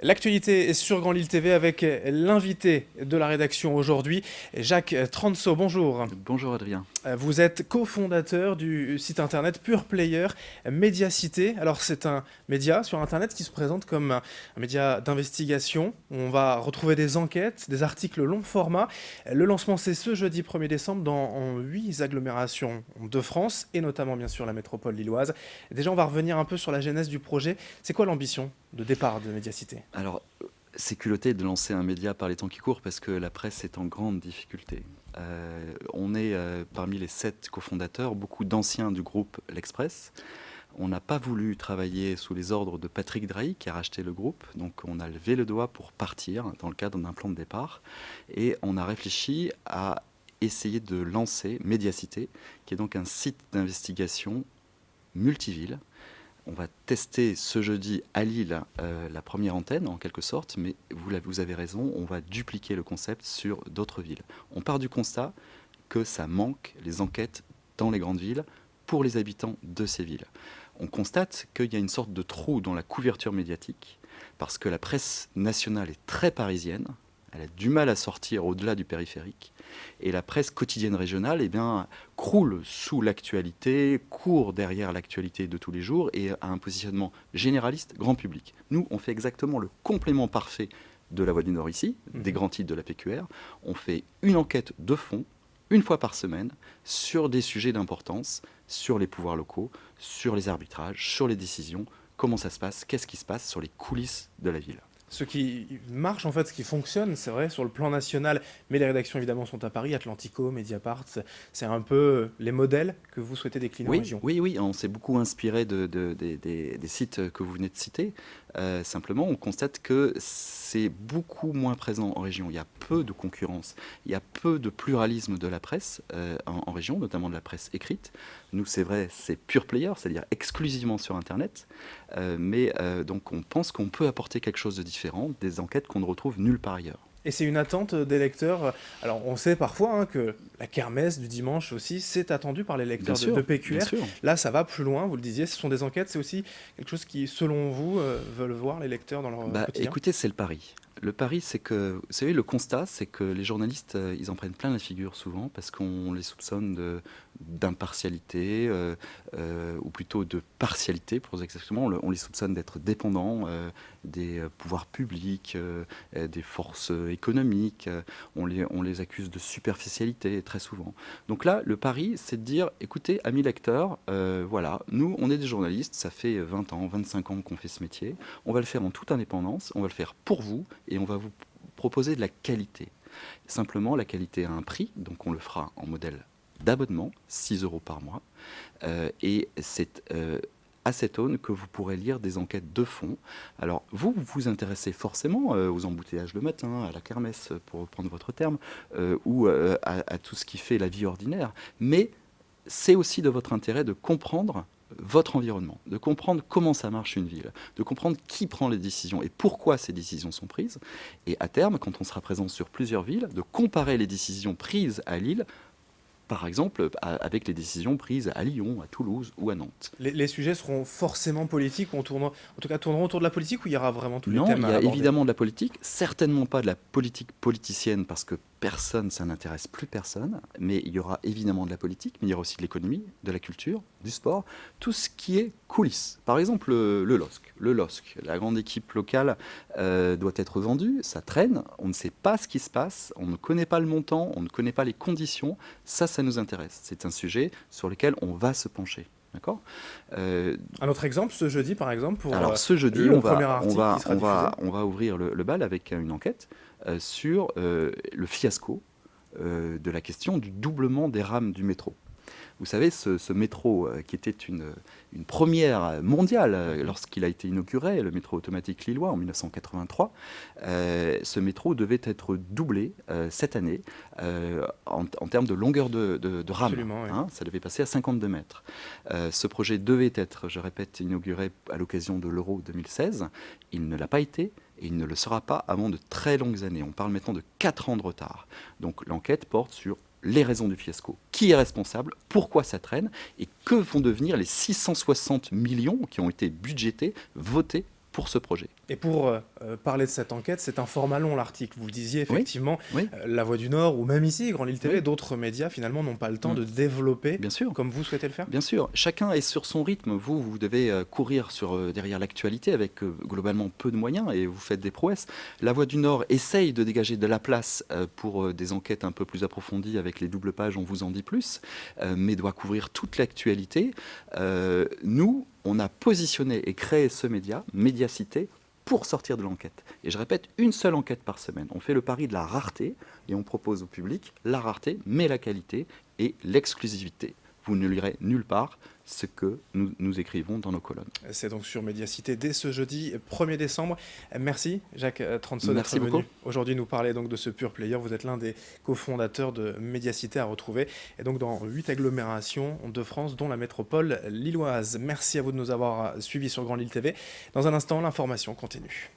L'actualité est sur Grand Lille TV avec l'invité de la rédaction aujourd'hui, Jacques Transo. Bonjour. Bonjour Adrien. Vous êtes cofondateur du site internet Pure Player Médiacité. Alors c'est un média sur internet qui se présente comme un média d'investigation. On va retrouver des enquêtes, des articles long format. Le lancement c'est ce jeudi 1er décembre dans 8 agglomérations de France et notamment bien sûr la métropole lilloise. Déjà on va revenir un peu sur la genèse du projet. C'est quoi l'ambition de départ de Médiacité ? Alors, c'est culotté de lancer un média par les temps qui courent parce que la presse est en grande difficulté. On est parmi les 7 cofondateurs, beaucoup d'anciens du groupe L'Express. On n'a pas voulu travailler sous les ordres de Patrick Drahi qui a racheté le groupe, donc on a levé le doigt pour partir dans le cadre d'un plan de départ et on a réfléchi à essayer de lancer Médiacité, qui est donc un site d'investigation multiville. On va tester ce jeudi à Lille la première antenne en quelque sorte, mais vous avez raison, on va dupliquer le concept sur d'autres villes. On part du constat que ça manque les enquêtes dans les grandes villes pour les habitants de ces villes. On constate qu'il y a une sorte de trou dans la couverture médiatique parce que la presse nationale est très parisienne, elle a du mal à sortir au-delà du périphérique. Et la presse quotidienne régionale croule sous l'actualité, court derrière l'actualité de tous les jours et a un positionnement généraliste, grand public. Nous, on fait exactement le complément parfait de La Voix du Nord ici, des grands titres de la PQR. On fait une enquête de fond, une fois par semaine, sur des sujets d'importance, sur les pouvoirs locaux, sur les arbitrages, sur les décisions, comment ça se passe, qu'est-ce qui se passe sur les coulisses de la ville. Ce qui marche, en fait, ce qui fonctionne, c'est vrai, sur le plan national, mais les rédactions, évidemment, sont à Paris, Atlantico, Mediapart, c'est un peu les modèles que vous souhaitez décliner en région. Oui, on s'est beaucoup inspiré des sites que vous venez de citer. Simplement, on constate que c'est beaucoup moins présent en région. Il y a peu de concurrence, il y a peu de pluralisme de la presse en région, notamment de la presse écrite. Nous, c'est vrai, c'est pure player, c'est-à-dire exclusivement sur Internet. Donc, on pense qu'on peut apporter quelque chose de différent, des enquêtes qu'on ne retrouve nulle part ailleurs. Et c'est une attente des lecteurs. Alors, on sait parfois que la kermesse du dimanche aussi, c'est attendu par les lecteurs de PQR. Là, ça va plus loin, vous le disiez, ce sont des enquêtes, c'est aussi quelque chose qui, selon vous, veulent voir les lecteurs dans leur quotidien. Écoutez, c'est le pari. Le pari, c'est que, vous savez, le constat, c'est que les journalistes, ils en prennent plein la figure souvent parce qu'on les soupçonne d'impartialité ou plutôt de partialité, pour exactement. On les soupçonne d'être dépendants des pouvoirs publics, des forces économiques. On les accuse de superficialité très souvent. Donc là, le pari, c'est de dire, écoutez, amis lecteurs, voilà, nous, on est des journalistes, ça fait 20 ans, 25 ans qu'on fait ce métier. On va le faire en toute indépendance, on va le faire pour vous et on va vous proposer de la qualité. Simplement, la qualité a un prix, donc on le fera en modèle d'abonnement, 6 € par mois. Et c'est à cette aune que vous pourrez lire des enquêtes de fond. Alors, vous vous intéressez forcément aux embouteillages le matin, à la kermesse, pour reprendre votre terme, ou à tout ce qui fait la vie ordinaire. Mais c'est aussi de votre intérêt de comprendre votre environnement, de comprendre comment ça marche une ville, de comprendre qui prend les décisions et pourquoi ces décisions sont prises. Et à terme, quand on sera présent sur plusieurs villes, de comparer les décisions prises à Lille, par exemple, avec les décisions prises à Lyon, à Toulouse ou à Nantes. Les sujets seront forcément politiques, en tout cas tourneront autour de la politique, ou il y aura vraiment tous les thèmes à aborder ? Non, il y a évidemment de la politique, certainement pas de la politique politicienne, parce que ça n'intéresse plus personne, mais il y aura évidemment de la politique, mais il y aura aussi de l'économie, de la culture, du sport, tout ce qui est coulisses. Par exemple, le LOSC, la grande équipe locale doit être vendue, ça traîne, on ne sait pas ce qui se passe, on ne connaît pas le montant, on ne connaît pas les conditions, ça nous intéresse. C'est un sujet sur lequel on va se pencher. D'accord. Un autre exemple, ce jeudi par exemple. Alors ce jeudi, on va ouvrir le bal avec une enquête sur le fiasco de la question du doublement des rames du métro. Vous savez, ce métro qui était une première mondiale lorsqu'il a été inauguré, le métro automatique lillois en 1983, ce métro devait être doublé cette année en termes de longueur de rame. Absolument, oui. Ça devait passer à 52 mètres. Ce projet devait être, je répète, inauguré à l'occasion de l'Euro 2016. Il ne l'a pas été. Et il ne le sera pas avant de très longues années. On parle maintenant de 4 ans de retard. Donc l'enquête porte sur les raisons du fiasco. Qui est responsable? Pourquoi ça traîne? Et que vont devenir les 660 millions qui ont été budgétés, votés pour ce projet. Et pour parler de cette enquête, c'est un format long l'article. Vous le disiez effectivement, Oui, La Voix du Nord ou même ici, Grand Lille TV, oui. d'autres médias finalement n'ont pas le temps Mm. de développer Bien sûr. comme vous souhaitez le faire. Bien sûr, chacun est sur son rythme. Vous devez courir derrière l'actualité avec globalement peu de moyens et vous faites des prouesses. La Voix du Nord essaye de dégager de la place pour des enquêtes un peu plus approfondies avec les doubles pages, on vous en dit plus, mais doit couvrir toute l'actualité. Nous, on a positionné et créé ce média, Médiacité, pour sortir de l'enquête. Et je répète, une seule enquête par semaine. On fait le pari de la rareté et on propose au public la rareté, mais la qualité et l'exclusivité. Vous ne lirez nulle part ce que nous écrivons dans nos colonnes. C'est donc sur Médiacité dès ce jeudi 1er décembre. Merci Jacques Transo d'être Merci venu beaucoup. aujourd'hui nous parler donc de ce Pure Player. Vous êtes l'un des cofondateurs de Médiacité à retrouver et donc dans 8 agglomérations de France dont la métropole lilloise. Merci à vous de nous avoir suivis sur Grand Lille TV. Dans un instant, l'information continue.